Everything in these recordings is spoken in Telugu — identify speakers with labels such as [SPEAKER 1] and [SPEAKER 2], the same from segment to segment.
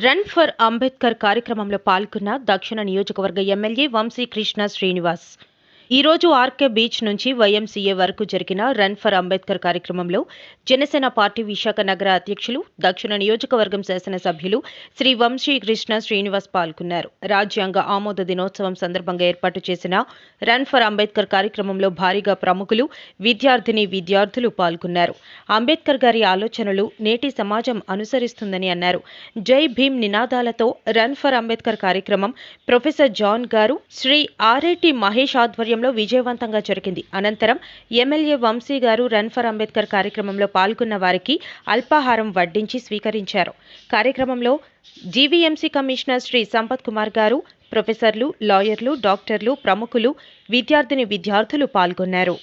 [SPEAKER 1] రన్ ఫర్ అంబేద్కర్ కార్యక్రమంలో పాల్గొన్న దక్షిణ నియోజకవర్గ ఎమ్మెల్యే వంశీకృష్ణ శ్రీనివాస్ ఈ రోజు ఆర్కే బీచ్ నుంచి వైఎంసీఏ వరకు జరిగిన రన్ ఫర్ అంబేద్కర్ కార్యక్రమంలో జనసేన పార్టీ విశాఖ నగర అధ్యక్షులు దక్షిణ నియోజకవర్గం శాసనసభ్యులు శ్రీ వంశీకృష్ణ శ్రీనివాస్ పాల్గొన్నారు. రాజ్యాంగ ఆమోద దినోత్సవం సందర్భంగా ఏర్పాటు చేసిన రన్ ఫర్ అంబేద్కర్ కార్యక్రమంలో భారీగా ప్రముఖులు, విద్యార్థులు పాల్గొన్నారు. అంబేద్కర్ గారి ఆలోచనలు నేటి సమాజం అనుసరిస్తుందని అన్నారు. జై భీమ్ నినాదాలతో రన్ ఫర్ అంబేద్కర్ కార్యక్రమం ప్రొఫెసర్ జాన్ గారు, శ్రీ ఆర్ఏటి మహేష్ ఆధ్వర్యంలో విజయవంతంగా జరిగింది. అనంతరం ఎమ్మెల్యే వంశీ గారు రన్ ఫర్ అంబేద్కర్ కార్యక్రమంలో పాల్గొన్న వారికి అల్పాహారం వడ్డించి స్వీకరించారు. కార్యక్రమంలో జీవీఎంసీ కమిషనర్ శ్రీ సంపత్ కుమార్ గారు, ప్రొఫెసర్లు, లాయర్లు, డాక్టర్లు, ప్రముఖులు, విద్యార్థులు పాల్గొన్నారు.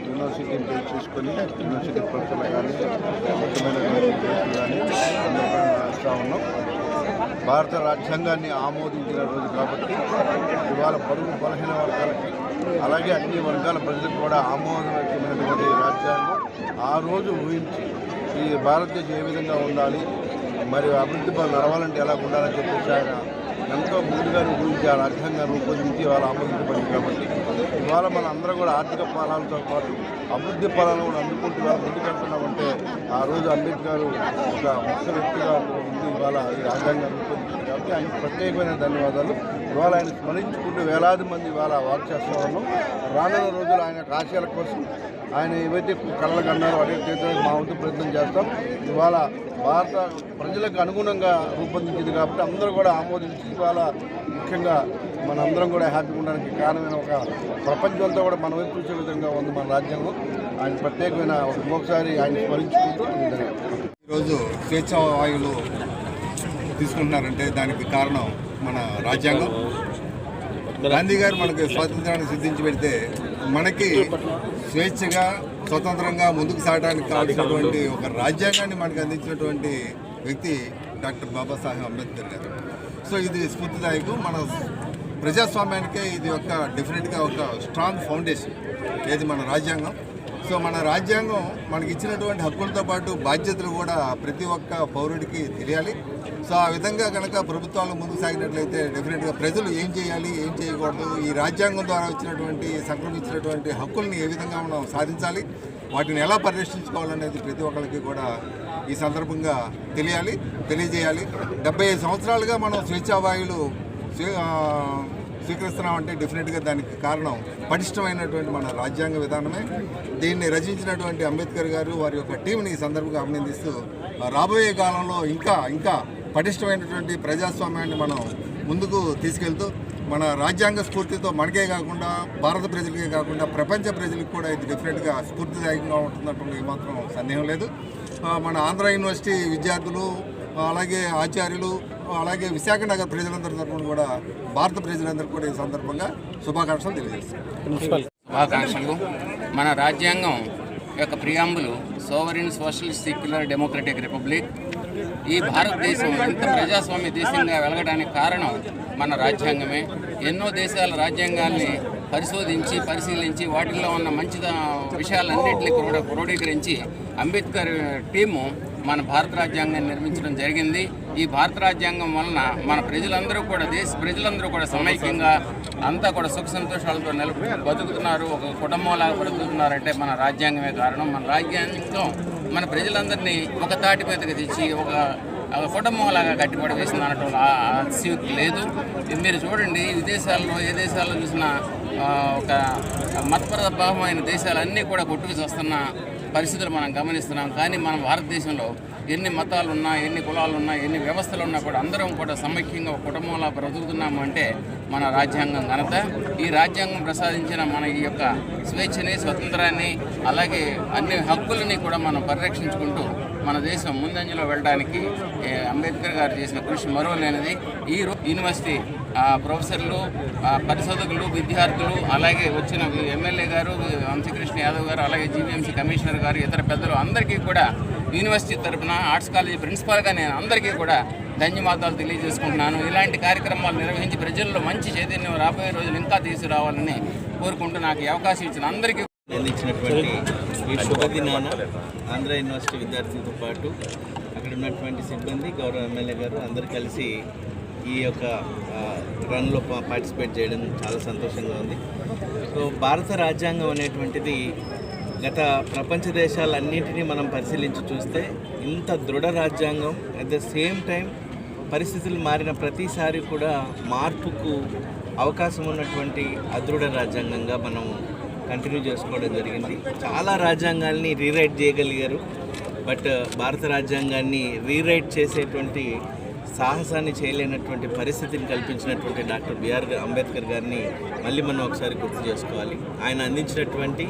[SPEAKER 2] యూనివర్సిటీని బేస్ చేసుకొని యూనివర్సిటీ ప్రొఫెసర్లు కానీ రాస్తూ ఉన్నాం. భారత రాజ్యాంగాన్ని ఆమోదించిన రోజు కాబట్టి ఇవాళ బడుగు బలహీన వర్గాలకి అలాగే అన్ని వర్గాల ప్రజలకు కూడా ఆమోదమైనటువంటి రాజ్యాంగం ఆ రోజు ఊహించి ఈ భారతదేశం ఏ విధంగా ఉండాలి, మరి అభివృద్ధి పనులు నడవాలంటే ఎలా ఉండాలని చెప్పేసి ఆయన ఎంతో ముందుగా ఊహించి ఆ రాజ్యాంగాన్ని రూపొందించి ఇవాళ ఆమోదించబడింది. కాబట్టి ఇవాళ మన అందరం కూడా ఆర్థిక ఫలాలతో పాటు అభివృద్ధి ఫలాలను కూడా అందుకుంటూ ఇవాళ ముందుకెళ్తున్నామంటే ఆ రోజు అంబేద్కర్ ఒక ముఖ్య వ్యక్తిగా ఉంది ఇవాళ ఈ రాజ్యాంగాన్ని రూపొందించింది. కాబట్టి ఆయనకు ప్రత్యేకమైన ధన్యవాదాలు. ఇవాళ ఆయన స్మరించుకుంటూ వేలాది మంది ఇవాళ వాక్ చేస్తూ ఉన్నాం. రానున్న రోజులు ఆయన ఆశయాల కోసం ఆయన ఏవైతే కళలకు అన్నారో అదే తీర్చడానికి మా వంతు ప్రయత్నం చేస్తాం. ఇవాళ భారత ప్రజలకు అనుగుణంగా రూపొందించింది కాబట్టి అందరూ కూడా ఆమోదించి ఇవాళ ముఖ్యంగా మనందరం కూడా హ్యాపీగా ఉండడానికి కారణమైన ఒక ప్రపంచంతో కూడా మన వైపు చూసే విధంగా ఉంది మన రాజ్యాంగం. ఆయన ప్రత్యేకమైన ఒకసారి ఆయన స్మరించుకుంటూ
[SPEAKER 3] ఈరోజు స్వేచ్ఛా వాయువులు తీసుకుంటున్నారంటే దానికి కారణం మన రాజ్యాంగం. గాంధీ గారు మనకి స్వాతంత్రాన్ని సిద్ధించి పెడితే మనకి స్వేచ్ఛగా స్వతంత్రంగా ముందుకు సాగడానికి కావాల్సినటువంటి ఒక రాజ్యాంగాన్ని మనకు అందించినటువంటి వ్యక్తి డాక్టర్ బాబాసాహెబ్ అంబేద్కర్ గారు. సో ఇది స్ఫూర్తిదాయకం. మన ప్రజాస్వామ్యానికే ఇది ఒక డెఫినెట్గా ఒక స్ట్రాంగ్ ఫౌండేషన్ ఏది మన రాజ్యాంగం. సో మన రాజ్యాంగం మనకి ఇచ్చినటువంటి హక్కులతో పాటు బాధ్యతలు కూడా ప్రతి ఒక్క పౌరుడికి తెలియాలి. సో ఆ విధంగా కనుక ప్రభుత్వాలు ముందుకు సాగినట్లయితే డెఫినెట్గా ప్రజలు ఏం చేయాలి, ఏం చేయకూడదు, ఈ రాజ్యాంగం ద్వారా వచ్చినటువంటి సంక్రమించినటువంటి హక్కుల్ని ఏ విధంగా మనం సాధించాలి, వాటిని ఎలా పరిరక్షించుకోవాలనేది ప్రతి ఒక్కరికి కూడా ఈ సందర్భంగా తెలియజేయాలి. 75 సంవత్సరాలుగా మనం స్వేచ్ఛావాయువులు స్వీకరిస్తున్నామంటే డెఫినెట్గా దానికి కారణం పటిష్టమైనటువంటి మన రాజ్యాంగ విధానమే. దీన్ని రచించినటువంటి అంబేద్కర్ గారు వారి యొక్క టీంని ఈ సందర్భంగా అభినందిస్తూ రాబోయే కాలంలో ఇంకా పటిష్టమైనటువంటి ప్రజాస్వామ్యాన్ని మనం ముందుకు తీసుకెళ్తూ మన రాజ్యాంగ స్ఫూర్తితో మనకే కాకుండా భారత ప్రజలకే కాకుండా ప్రపంచ ప్రజలకు కూడా ఇది డెఫినెట్గా స్ఫూర్తిదాయకంగా ఉంటున్నటువంటి ఏమాత్రం సందేహం లేదు. మన ఆంధ్ర యూనివర్సిటీ విద్యార్థులు అలాగే ఆచార్యులు అలాగే విశాఖ నగర ప్రజలందరి తరఫున కూడా భారత ప్రజలందరూ కూడా ఈ సందర్భంగా శుభాకాంక్షలు
[SPEAKER 4] తెలియజేస్తారు. మన రాజ్యాంగం యొక్క preamble sovereign socialist secular democratic republic. ఈ భారతదేశం ఎంత ప్రజాస్వామ్య దేశంగా వెలగడానికి కారణం మన రాజ్యాంగమే. ఎన్నో దేశాల రాజ్యాంగాల్ని పరిశీలించి వాటిల్లో ఉన్న మంచి విషయాలన్నింటినీ కూడా క్రోడీకరించి అంబేద్కర్ టీము మన భారత రాజ్యాంగాన్ని నిర్మించడం జరిగింది. ఈ భారత రాజ్యాంగం వలన మన ప్రజలందరూ కూడా దేశ ప్రజలందరూ కూడా సమైక్యంగా అంతా కూడా సుఖ సంతోషాలతో బతుకుతున్నారు, ఒక కుటుంబంలాగా బ్రతుకుతున్నారంటే మన రాజ్యాంగమే కారణం. మన రాజ్యాంగం మన ప్రజలందరినీ ఒక తాటి మీదకి తెచ్చి ఒక కుటుంబంలాగా కట్టిపడి వేసింది అనటం అతిశయోక్తి లేదు. మీరు చూడండి, ఏ దేశాల్లో చూసినా ఒక మతపరభావమైన దేశాలన్నీ కూడా కొట్టుకు వస్తున్న పరిస్థితులు మనం గమనిస్తున్నాం. కానీ మన భారతదేశంలో ఎన్ని మతాలు ఉన్నా, ఎన్ని కులాలు ఉన్నా, ఎన్ని వ్యవస్థలు ఉన్నా కూడా అందరం కూడా సమైక్యంగా ఒక కుటుంబంలా బ్రతుకుతున్నాము అంటే మన రాజ్యాంగం ఘనత. ఈ రాజ్యాంగం ప్రసాదించిన మన ఈ యొక్క స్వేచ్ఛని, స్వతంత్రాన్ని అలాగే అన్ని హక్కులని కూడా మనం పరిరక్షించుకుంటూ మన దేశం ముందంజలో వెళ్ళడానికి అంబేద్కర్ గారు చేసిన కృషి మరువలేనిది. ఈ యూనివర్సిటీ ప్రొఫెసర్లు, పరిశోధకులు, విద్యార్థులు అలాగే వచ్చిన ఎమ్మెల్యే గారు వంశీకృష్ణ యాదవ్ గారు అలాగే జీవీఎంసీ కమిషనర్ గారు ఇతర పెద్దలు అందరికీ కూడా యూనివర్సిటీ తరఫున ఆర్ట్స్ కాలేజీ ప్రిన్సిపాల్గా నేను అందరికీ కూడా ధన్యవాదాలు తెలియజేసుకుంటున్నాను. ఇలాంటి కార్యక్రమాలు నిర్వహించి ప్రజల్లో మంచి చైతన్యం రాబోయే రోజులు ఇంకా తీసుకురావాలని కోరుకుంటూ నాకు ఈ అవకాశం ఇచ్చిన అందరికీ
[SPEAKER 5] అందించినటువంటి ఈ శుభదినాన ఆంధ్ర యూనివర్సిటీ విద్యార్థులతో పాటు అక్కడ ఉన్నటువంటి సిబ్బంది, గౌరవ ఎమ్మెల్యే గారు అందరూ కలిసి ఈ యొక్క రన్లో పార్టిసిపేట్ చేయడం చాలా సంతోషంగా ఉంది. సో భారత రాజ్యాంగం అనేటువంటిది గత ప్రపంచ దేశాలన్నింటినీ మనం పరిశీలించి చూస్తే ఇంత దృఢ రాజ్యాంగం, అట్ ద సేమ్ టైం పరిస్థితులు మారిన ప్రతిసారి కూడా మార్పుకు అవకాశం ఉన్నటువంటి అదృఢ రాజ్యాంగంగా మనం కంటిన్యూ చేసుకోవడం జరిగింది. చాలా రాజ్యాంగాల్ని రీరైట్ చేయగలిగారు, బట్ భారత రాజ్యాంగాన్ని రీరైట్ చేసేటువంటి సాహసాన్ని చేయలేనటువంటి పరిస్థితిని కల్పించినటువంటి డాక్టర్ బిఆర్ అంబేద్కర్ గారిని మళ్ళీ మనం ఒకసారి గుర్తు చేసుకోవాలి. ఆయన అందించినటువంటి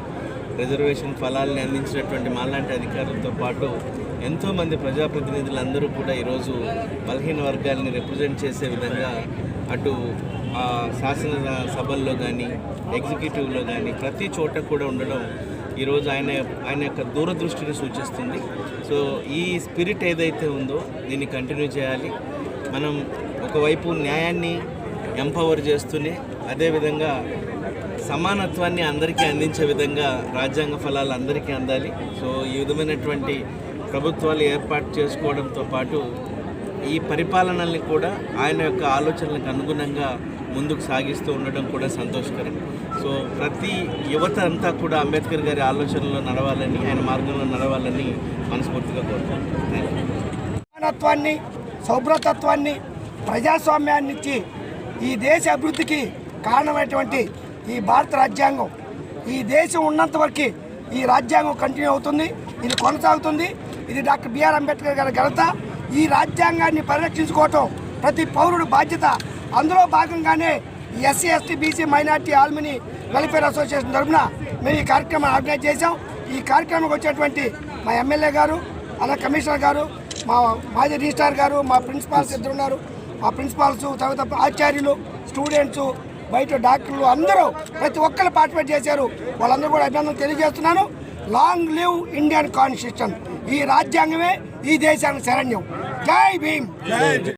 [SPEAKER 5] రిజర్వేషన్ ఫలాల్ని అందించినటువంటి మాలాంటి అధికారులతో పాటు ఎంతోమంది ప్రజాప్రతినిధులందరూ కూడా ఈరోజు బలహీన వర్గాల్ని రిప్రజెంట్ చేసే విధంగా అటు శాసన సభల్లో కానీ ఎగ్జిక్యూటివ్లో కానీ ప్రతి చోట కూడా ఉండడం ఈరోజు ఆయన యొక్క దూరదృష్టిని సూచిస్తుంది. సో ఈ స్పిరిట్ ఏదైతే ఉందో దీన్ని కంటిన్యూ చేయాలి. మనం ఒకవైపు న్యాయాన్ని ఎంపవర్ చేస్తూనే అదేవిధంగా సమానత్వాన్ని అందరికీ అందించే విధంగా రాజ్యాంగ ఫలాలు అందరికీ అందాలి. సో ఈ విధమైనటువంటి ప్రభుత్వాలు ఏర్పాటు చేసుకోవడంతో పాటు ఈ పరిపాలనల్ని కూడా ఆయన యొక్క ఆలోచనలకు అనుగుణంగా ముందుకు సాగిస్తూ ఉండడం కూడా సంతోషకరం. సో ప్రతి యువత అంతా కూడా అంబేద్కర్ గారి ఆలోచనలో నడవాలని, ఆయన మార్గంలో నడవాలని మనస్ఫూర్తిగా కోరుకుంటున్నాను.
[SPEAKER 6] సమానత్వాన్ని, సౌభ్రతత్వాన్ని, ప్రజాస్వామ్యాన్ని ఇచ్చి ఈ దేశ అభివృద్ధికి కారణమైనటువంటి ఈ భారత రాజ్యాంగం, ఈ దేశం ఉన్నంత వరకు ఈ రాజ్యాంగం కంటిన్యూ అవుతుంది, ఇది కొనసాగుతుంది. ఇది డాక్టర్ బిఆర్ అంబేద్కర్ గారి ఘనత. ఈ రాజ్యాంగాన్ని పరిరక్షించుకోవటం ప్రతి పౌరుడు బాధ్యత. అందులో భాగంగానే SC, ST, BC, minority, alumni welfare association తరఫున మేము ఈ కార్యక్రమం ఆర్గనైజ్ చేశాం. ఈ కార్యక్రమంకి వచ్చేటువంటి మా ఎమ్మెల్యే గారు, అలా కమిషనర్ గారు, మా మాజీ రిజిస్ట్రార్ గారు, మా ప్రిన్సిపాల్స్ ఇద్దరు ఉన్నారు. మా ప్రిన్సిపాల్స్, తర్వాత ఆచార్యులు, స్టూడెంట్స్, బయట డాక్టర్లు అందరూ ప్రతి ఒక్కరు పార్టిసిపేట్ చేశారు. వాళ్ళందరూ కూడా అభినందనలు తెలియజేస్తున్నాను. Long live Indian constitution. ఈ రాజ్యాంగమే ఈ దేశానికి శరణ్యం. జై భీమ్.